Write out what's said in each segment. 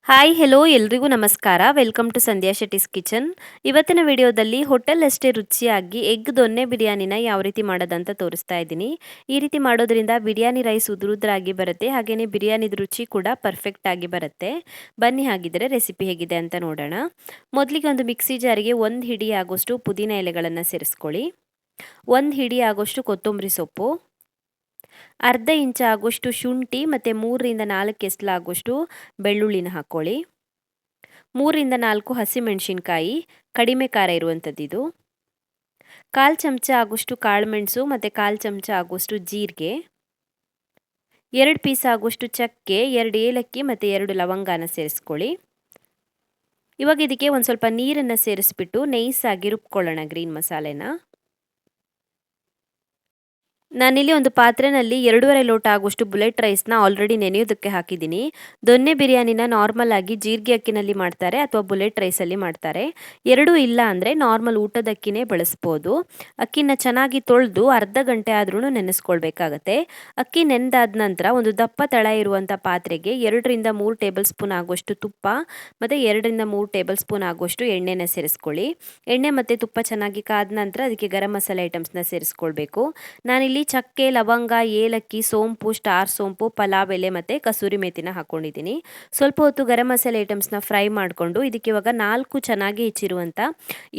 Hi hello ಎಲ್ರಿಗೂ ನಮಸ್ಕಾರ. Welcome to Sandhya Shetty's kitchen. ಇವತ್ತಿನ ವಿಡಿಯೋದಲ್ಲಿ ಹೋಟೆಲ್ ಅಷ್ಟೇ ರುಚಿಯಾಗಿ ಎಗ್ ದೊನ್ನೆ ಬಿರಿಯಾನಿನ ಯಾವ ರೀತಿ ಮಾಡೋದಂತ ತೋರಿಸ್ತಾ ಇದ್ದೀನಿ. ಈ ರೀತಿ ಮಾಡೋದ್ರಿಂದ ಬಿರಿಯಾನಿ ರೈಸ್ ಉದುರುದ್ರಾಗಿ ಬರುತ್ತೆ, ಹಾಗೆಯೇ ಬಿರಿಯಾನಿದ ರುಚಿ ಕೂಡ ಪರ್ಫೆಕ್ಟ್ ಆಗಿ ಬರುತ್ತೆ. ಬನ್ನಿ ಹಾಗಿದ್ರೆ ರೆಸಿಪಿ ಹೇಗಿದೆ ಅಂತ ನೋಡೋಣ. ಮೊದಲಿಗೆ ಒಂದು ಮಿಕ್ಸಿ ಜಾರಿಗೆ 1 ಹಿಡಿ ಆಗೋಷ್ಟು ಪುದೀನ ಎಲೆಗಳನ್ನು ಸೇರಿಸ್ಕೊಳ್ಳಿ. 1 ಹಿಡಿ ಆಗೋಷ್ಟು ಕೊತ್ತಂಬರಿ ಸೊಪ್ಪು, ಅರ್ಧ ಇಂಚ್ ಆಗೋಷ್ಟು ಶುಂಠಿ ಮತ್ತು 3 ರಿಂದ 4 ಎಸ್ಲಾಗೋಷ್ಟು ಬೆಳ್ಳುಳ್ಳಿನ ಹಾಕ್ಕೊಳ್ಳಿ. 3 ರಿಂದ 4 ಹಸಿಮೆಣಸಿನಕಾಯಿ, ಕಡಿಮೆ ಖಾರ ಇರುವಂಥದ್ದಿದು. 1/4 ಚಮಚ ಆಗೋಷ್ಟು ಕಾಳುಮೆಣಸು ಮತ್ತು 1/4 ಚಮಚ ಆಗೋಷ್ಟು ಜೀರಿಗೆ, 2 ಪೀಸ್ ಆಗೋಷ್ಟು ಚಕ್ಕೆ, 2 ಏಲಕ್ಕಿ ಮತ್ತು 2 ಲವಂಗಾನ ಸೇರಿಸ್ಕೊಳ್ಳಿ. ಇವಾಗ ಇದಕ್ಕೆ ಒಂದು ಸ್ವಲ್ಪ ನೀರನ್ನು ಸೇರಿಸ್ಬಿಟ್ಟು ನೈಸಾಗಿ ರುಬ್ಕೊಳ್ಳೋಣ ಗ್ರೀನ್ ಮಸಾಲೆನ. ನಾನಿಲ್ಲಿ ಒಂದು ಪಾತ್ರೆಯಲ್ಲಿ 2.5 ಲೋಟ ಆಗೋಷ್ಟು ಬುಲೆಟ್ ರೈಸ್ನ ಆಲ್ರೆಡಿ ನೆನೆಯೋದಕ್ಕೆ ಹಾಕಿದ್ದೀನಿ. ದೊನ್ನೆ ಬಿರಿಯಾನಿನ ನಾರ್ಮಲ್ ಆಗಿ ಜೀರಿಗೆ ಅಕ್ಕಿನಲ್ಲಿ ಮಾಡ್ತಾರೆ ಅಥವಾ ಬುಲೆಟ್ ರೈಸಲ್ಲಿ ಮಾಡ್ತಾರೆ. ಎರಡೂ ಇಲ್ಲ ಅಂದರೆ ನಾರ್ಮಲ್ ಊಟದ ಅಕ್ಕಿನೇ ಬಳಸ್ಬೋದು. ಅಕ್ಕಿನ ಚೆನ್ನಾಗಿ ತೊಳೆದು ಅರ್ಧ ಗಂಟೆ ಆದ್ರೂ ನೆನೆಸ್ಕೊಳ್ಬೇಕಾಗತ್ತೆ. ಅಕ್ಕಿ ನೆನೆದಾದ ನಂತರ ಒಂದು ದಪ್ಪ ತಳ ಇರುವಂಥ ಪಾತ್ರೆಗೆ 2 ರಿಂದ 3 ಟೇಬಲ್ ಸ್ಪೂನ್ ಆಗೋಷ್ಟು ತುಪ್ಪ ಮತ್ತು 2 ರಿಂದ 3 ಟೇಬಲ್ ಸ್ಪೂನ್ ಆಗೋಷ್ಟು ಎಣ್ಣೆನ ಸೇರಿಸ್ಕೊಳ್ಳಿ. ಎಣ್ಣೆ ಮತ್ತು ತುಪ್ಪ ಚೆನ್ನಾಗಿ ಕಾದ ನಂತರ ಅದಕ್ಕೆ ಗರಂ ಮಸಾಲೆ ಐಟಮ್ಸ್ನ ಸೇರಿಸ್ಕೊಳ್ಬೇಕು. ನಾನಿಲ್ಲಿ ಚಕ್ಕೆ, ಲವಂಗ, ಏಲಕ್ಕಿ, ಸೋಂಪು, ಸ್ಟಾರ್ ಸೋಂಪು, ಪಲಾವ್ ಎಲೆ ಮತ್ತು ಕಸೂರಿ ಮೇಥಿನ ಹಾಕ್ಕೊಂಡಿದ್ದೀನಿ. ಸ್ವಲ್ಪ ಹೊತ್ತು ಗರಂ ಮಸಾಲೆ ಐಟಮ್ಸ್ನ ಫ್ರೈ ಮಾಡಿಕೊಂಡು ಇದಕ್ಕೆ ಇವಾಗ 4 ಚೆನ್ನಾಗಿ ಹೆಚ್ಚಿರುವಂಥ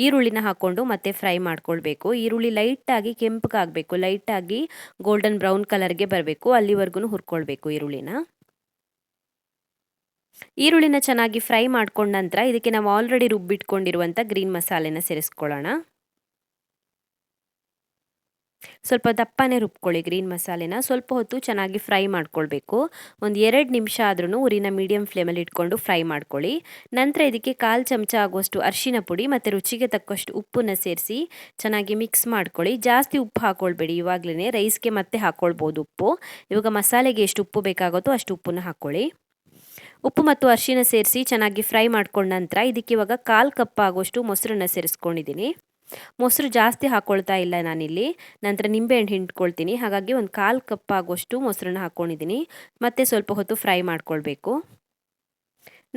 ಈರುಳ್ಳಿನ ಹಾಕ್ಕೊಂಡು ಮತ್ತೆ ಫ್ರೈ ಮಾಡ್ಕೊಳ್ಬೇಕು. ಈರುಳ್ಳಿ ಲೈಟಾಗಿ ಕೆಂಪಗಾಗಬೇಕು, ಲೈಟಾಗಿ ಗೋಲ್ಡನ್ ಬ್ರೌನ್ ಕಲರ್ಗೆ ಬರಬೇಕು, ಅಲ್ಲಿವರೆಗೂ ಹುರ್ಕೊಳ್ಬೇಕು ಈರುಳ್ಳಿನ. ಈರುಳ್ಳಿನ ಚೆನ್ನಾಗಿ ಫ್ರೈ ಮಾಡ್ಕೊಂಡ ನಂತರ ಇದಕ್ಕೆ ನಾವು ಆಲ್ರೆಡಿ ರುಬ್ಬಿಟ್ಕೊಂಡಿರುವಂಥ ಗ್ರೀನ್ ಮಸಾಲೆನ ಸೇರಿಸ್ಕೊಳ್ಳೋಣ. ಸ್ವಲ್ಪ ದಪ್ಪನೇ ರುಬ್ಕೊಳ್ಳಿ ಗ್ರೀನ್ ಮಸಾಲೆನ. ಸ್ವಲ್ಪ ಹೊತ್ತು ಚೆನ್ನಾಗಿ ಫ್ರೈ ಮಾಡ್ಕೊಳ್ಬೇಕು. ಒಂದು 2 ನಿಮಿಷ ಆದ್ರೂ ಉರಿನ ಮೀಡಿಯಂ ಫ್ಲೇಮಲ್ಲಿ ಇಟ್ಕೊಂಡು ಫ್ರೈ ಮಾಡ್ಕೊಳ್ಳಿ. ನಂತರ ಇದಕ್ಕೆ 1/4 ಚಮಚ ಆಗುವಷ್ಟು ಅರಿಶಿನ ಪುಡಿ ಮತ್ತು ರುಚಿಗೆ ತಕ್ಕಷ್ಟು ಉಪ್ಪನ್ನ ಸೇರಿಸಿ ಚೆನ್ನಾಗಿ ಮಿಕ್ಸ್ ಮಾಡ್ಕೊಳ್ಳಿ. ಜಾಸ್ತಿ ಉಪ್ಪು ಹಾಕ್ಕೊಳ್ಬೇಡಿ, ಇವಾಗಲೇ ರೈಸ್ಗೆ ಮತ್ತೆ ಹಾಕ್ಕೊಳ್ಬೋದು ಉಪ್ಪು. ಇವಾಗ ಮಸಾಲೆಗೆ ಎಷ್ಟು ಉಪ್ಪು ಬೇಕಾಗುತ್ತೋ ಅಷ್ಟು ಉಪ್ಪನ್ನ ಹಾಕ್ಕೊಳ್ಳಿ. ಉಪ್ಪು ಮತ್ತು ಅರಿಶಿನ ಸೇರಿಸಿ ಚೆನ್ನಾಗಿ ಫ್ರೈ ಮಾಡ್ಕೊಂಡ ನಂತರ ಇದಕ್ಕೆ ಇವಾಗ 1/4 ಕಪ್ ಆಗೋಷ್ಟು ಮೊಸರನ್ನ ಸೇರಿಸ್ಕೊಂಡಿದ್ದೀನಿ. ಮೊಸರು ಜಾಸ್ತಿ ಹಾಕ್ಕೊಳ್ತಾ ಇಲ್ಲ ನಾನಿಲ್ಲಿ, ನಂತರ ನಿಂಬೆಹಣ್ಣು ಹಿಂಡ್ಕೊಳ್ತೀನಿ. ಹಾಗಾಗಿ ಒಂದು 1/4 ಕಪ್ ಆಗೋಷ್ಟು ಮೊಸರನ್ನ ಹಾಕ್ಕೊಂಡಿದ್ದೀನಿ. ಮತ್ತೆ ಸ್ವಲ್ಪ ಹೊತ್ತು ಫ್ರೈ ಮಾಡ್ಕೊಳ್ಬೇಕು.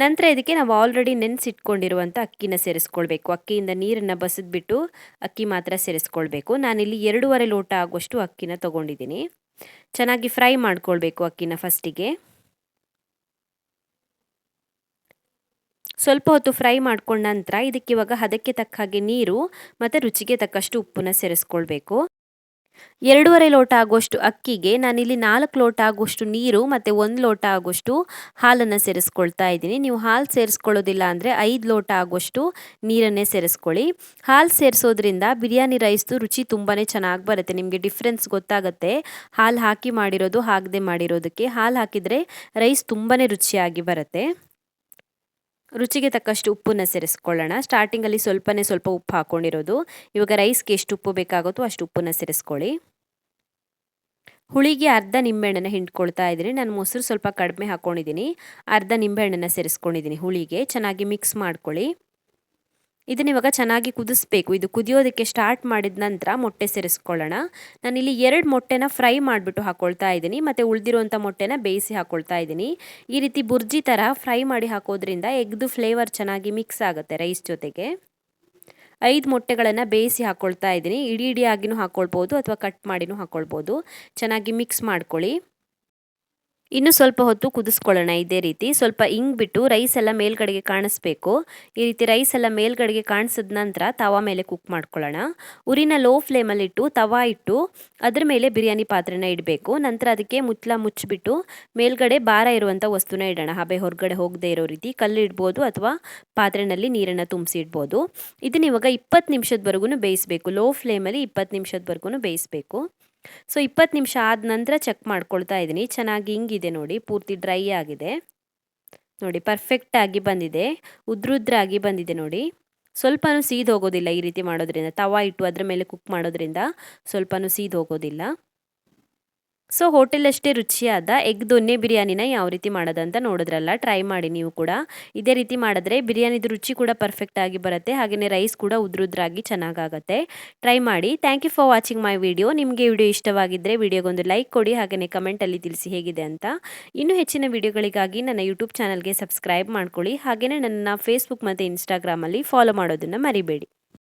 ನಂತರ ಇದಕ್ಕೆ ನಾವು ಆಲ್ರೆಡಿ ನೆನೆಸಿಟ್ಕೊಂಡಿರುವಂಥ ಅಕ್ಕಿನ ಸೇರಿಸ್ಕೊಳ್ಬೇಕು. ಅಕ್ಕಿಯಿಂದ ನೀರನ್ನು ಬಸಿದ್ಬಿಟ್ಟು ಅಕ್ಕಿ ಮಾತ್ರ ಸೇರಿಸ್ಕೊಳ್ಬೇಕು. ನಾನಿಲ್ಲಿ 2.5 ಲೋಟ ಆಗೋಷ್ಟು ಅಕ್ಕಿನ ತೊಗೊಂಡಿದ್ದೀನಿ. ಚೆನ್ನಾಗಿ ಫ್ರೈ ಮಾಡ್ಕೊಳ್ಬೇಕು ಅಕ್ಕಿನ ಫಸ್ಟಿಗೆ. ಸ್ವಲ್ಪ ಹೊತ್ತು ಫ್ರೈ ಮಾಡ್ಕೊಂಡ ನಂತರ ಇದಕ್ಕೆ ಇವಾಗ ಹದಕ್ಕೆ ತಕ್ಕ ಹಾಗೆ ನೀರು ಮತ್ತು ರುಚಿಗೆ ತಕ್ಕಷ್ಟು ಉಪ್ಪನ್ನ ಸೇರಿಸ್ಕೊಳ್ಬೇಕು. 2.5 ಲೋಟ ಆಗೋಷ್ಟು ಅಕ್ಕಿಗೆ ನಾನಿಲ್ಲಿ 4 ಲೋಟ ಆಗೋಷ್ಟು ನೀರು ಮತ್ತು 1 ಲೋಟ ಆಗೋಷ್ಟು ಹಾಲನ್ನು ಸೇರಿಸ್ಕೊಳ್ತಾ ಇದ್ದೀನಿ. ನೀವು ಹಾಲು ಸೇರಿಸ್ಕೊಳ್ಳೋದಿಲ್ಲ ಅಂದರೆ 5 ಲೋಟ ಆಗೋಷ್ಟು ನೀರನ್ನೇ ಸೇರಿಸ್ಕೊಳ್ಳಿ. ಹಾಲು ಸೇರಿಸೋದ್ರಿಂದ ಬಿರಿಯಾನಿ ರೈಸ್ದು ರುಚಿ ತುಂಬಾ ಚೆನ್ನಾಗಿ ಬರುತ್ತೆ. ನಿಮಗೆ ಡಿಫ್ರೆನ್ಸ್ ಗೊತ್ತಾಗುತ್ತೆ ಹಾಲು ಹಾಕಿ ಮಾಡಿರೋದು ಹಾಕದೆ ಮಾಡಿರೋದಕ್ಕೆ. ಹಾಲು ಹಾಕಿದರೆ ರೈಸ್ ತುಂಬಾ ರುಚಿಯಾಗಿ ಬರುತ್ತೆ. ರುಚಿಗೆ ತಕ್ಕಷ್ಟು ಉಪ್ಪನ್ನು ಸೇರಿಸ್ಕೊಳ್ಳೋಣ. ಸ್ಟಾರ್ಟಿಂಗಲ್ಲಿ ಸ್ವಲ್ಪ ಉಪ್ಪು ಹಾಕ್ಕೊಂಡಿರೋದು. ಇವಾಗ ರೈಸ್ಗೆ ಎಷ್ಟು ಉಪ್ಪು ಬೇಕಾಗುತ್ತೋ ಅಷ್ಟು ಉಪ್ಪನ್ನು ಸೇರಿಸ್ಕೊಳ್ಳಿ. ಹುಳಿಗೆ ಅರ್ಧ ನಿಂಬೆಹಣ್ಣನ್ನು ಹಿಂಡ್ಕೊಳ್ತಾ ಇದ್ದೀನಿ. ನಾನು ಮೊಸರು ಸ್ವಲ್ಪ ಕಡಿಮೆ ಹಾಕ್ಕೊಂಡಿದ್ದೀನಿ. ಅರ್ಧ ನಿಂಬೆಹಣ್ಣನ್ನು ಸೇರಿಸ್ಕೊಂಡಿದ್ದೀನಿ ಹುಳಿಗೆ. ಚೆನ್ನಾಗಿ ಮಿಕ್ಸ್ ಮಾಡ್ಕೊಳ್ಳಿ. ಇದನ್ನ ಇವಾಗ ಚೆನ್ನಾಗಿ ಕುದಿಸ್ಬೇಕು. ಇದು ಕುದಿಯೋದಕ್ಕೆ ಸ್ಟಾರ್ಟ್ ಮಾಡಿದ ನಂತರ ಮೊಟ್ಟೆ ಸೇರಿಸ್ಕೊಳ್ಳೋಣ. ನಾನಿಲ್ಲಿ 2 ಮೊಟ್ಟೆನ ಫ್ರೈ ಮಾಡಿಬಿಟ್ಟು ಹಾಕ್ಕೊಳ್ತಾ ಇದ್ದೀನಿ ಮತ್ತು ಉಳಿದಿರುವಂಥ ಮೊಟ್ಟೆನ ಬೇಯಿಸಿ ಹಾಕ್ಕೊಳ್ತಾ ಇದ್ದೀನಿ. ಈ ರೀತಿ ಬುರ್ಜಿ ಥರ ಫ್ರೈ ಮಾಡಿ ಹಾಕೋದ್ರಿಂದ ಎಗ್ದು ಫ್ಲೇವರ್ ಚೆನ್ನಾಗಿ ಮಿಕ್ಸ್ ಆಗುತ್ತೆ ರೈಸ್ ಜೊತೆಗೆ. 5 ಮೊಟ್ಟೆಗಳನ್ನು ಬೇಯಿಸಿ ಹಾಕ್ಕೊಳ್ತಾ ಇದ್ದೀನಿ. ಇಡಿಯಾಗಿನೂ ಹಾಕ್ಕೊಳ್ಬೋದು ಅಥವಾ ಕಟ್ ಮಾಡಿನೂ ಹಾಕ್ಕೊಳ್ಬೋದು. ಚೆನ್ನಾಗಿ ಮಿಕ್ಸ್ ಮಾಡ್ಕೊಳ್ಳಿ. ಇನ್ನು ಸ್ವಲ್ಪ ಹೊತ್ತು ಕುದಿಸ್ಕೊಳ್ಳೋಣ. ಇದೇ ರೀತಿ ಸ್ವಲ್ಪ ಬಿಟ್ಟು ರೈಸ್ ಎಲ್ಲ ಮೇಲ್ಗಡೆಗೆ ಕಾಣಿಸ್ಬೇಕು. ಈ ರೀತಿ ರೈಸ್ ಎಲ್ಲ ಮೇಲ್ಗಡೆಗೆ ಕಾಣಿಸಿದ ನಂತರ ತವಾ ಮೇಲೆ ಕುಕ್ ಮಾಡ್ಕೊಳ್ಳೋಣ. ಉರಿನ ಲೋ ಫ್ಲೇಮಲ್ಲಿಟ್ಟು ತವಾ ಇಟ್ಟು ಅದ್ರ ಮೇಲೆ ಬಿರಿಯಾನಿ ಪಾತ್ರೆನ ಇಡಬೇಕು. ನಂತರ ಅದಕ್ಕೆ ಮುಚ್ಚಿಬಿಟ್ಟು ಮೇಲ್ಗಡೆ ಭಾರ ಇರುವಂಥ ವಸ್ತುನ ಇಡೋಣ. ಹಬೆ ಹೊರಗಡೆ ಹೋಗದೆ ಇರೋ ರೀತಿ ಕಲ್ಲು ಇಡ್ಬೋದು ಅಥವಾ ಪಾತ್ರೆಯಲ್ಲಿ ನೀರನ್ನು ತುಂಬಿಸಿ ಇಡ್ಬೋದು. ಇದನ್ನ ಇವಾಗ 20 ನಿಮಿಷದವರೆಗೂ ಬೇಯಿಸಬೇಕು. ಲೋ ಫ್ಲೇಮಲ್ಲಿ 20 ನಿಮಿಷದವರೆಗೂ ಬೇಯಿಸಬೇಕು. ಸೊ 20 ನಿಮಿಷ ಆದ ನಂತರ ಚೆಕ್ ಮಾಡ್ಕೊಳ್ತಾ ಇದ್ದೀನಿ. ಚೆನ್ನಾಗಿ ಹಿಂಗಿದೆ ನೋಡಿ, ಪೂರ್ತಿ ಡ್ರೈ ಆಗಿದೆ ನೋಡಿ, ಪರ್ಫೆಕ್ಟಾಗಿ ಬಂದಿದೆ, ಉದ್ರುದ್ರಾಗಿ ಬಂದಿದೆ ನೋಡಿ. ಸ್ವಲ್ಪನೂ ಸೀದು ಹೋಗೋದಿಲ್ಲ ಈ ರೀತಿ ಮಾಡೋದ್ರಿಂದ. ತವಾ ಇಟ್ಟು ಅದ್ರ ಮೇಲೆ ಕುಕ್ ಮಾಡೋದ್ರಿಂದ ಸ್ವಲ್ಪನೂ ಸೀದು ಹೋಗೋದಿಲ್ಲ. ಸೊ ಹೋಟೆಲಷ್ಟೇ ರುಚಿಯಾದ ಎಗ್ ದೊನ್ನೆ ಬಿರಿಯಾನಿನ ಯಾವ ರೀತಿ ಮಾಡೋದಂತ ನೋಡಿದ್ರಲ್ಲ, ಟ್ರೈ ಮಾಡಿ ನೀವು ಕೂಡ. ಇದೇ ರೀತಿ ಮಾಡಿದ್ರೆ ಬಿರಿಯಾನಿದು ರುಚಿ ಕೂಡ ಪರ್ಫೆಕ್ಟಾಗಿ ಬರುತ್ತೆ, ಹಾಗೆಯೇ ರೈಸ್ ಕೂಡ ಉದ್ರುದ್ರಾಗಿ ಚೆನ್ನಾಗಾಗತ್ತೆ. ಟ್ರೈ ಮಾಡಿ. Thank you for watching my video. ನಿಮಗೆ ವಿಡಿಯೋ ಇಷ್ಟವಾಗಿದ್ದರೆ ವಿಡಿಯೋಗೊಂದು ಲೈಕ್ ಕೊಡಿ, ಹಾಗೆಯೇ ಕಮೆಂಟಲ್ಲಿ ತಿಳಿಸಿ ಹೇಗಿದೆ ಅಂತ. ಇನ್ನೂ ಹೆಚ್ಚಿನ ವಿಡಿಯೋಗಳಿಗಾಗಿ ನನ್ನ ಯೂಟ್ಯೂಬ್ ಚಾನಲ್ಗೆ ಸಬ್ಸ್ಕ್ರೈಬ್ ಮಾಡ್ಕೊಳ್ಳಿ, ಹಾಗೆಯೇ ನನ್ನ ಫೇಸ್ಬುಕ್ ಮತ್ತು ಇನ್ಸ್ಟಾಗ್ರಾಮಲ್ಲಿ ಫಾಲೋ ಮಾಡೋದನ್ನು ಮರಿಬೇಡಿ.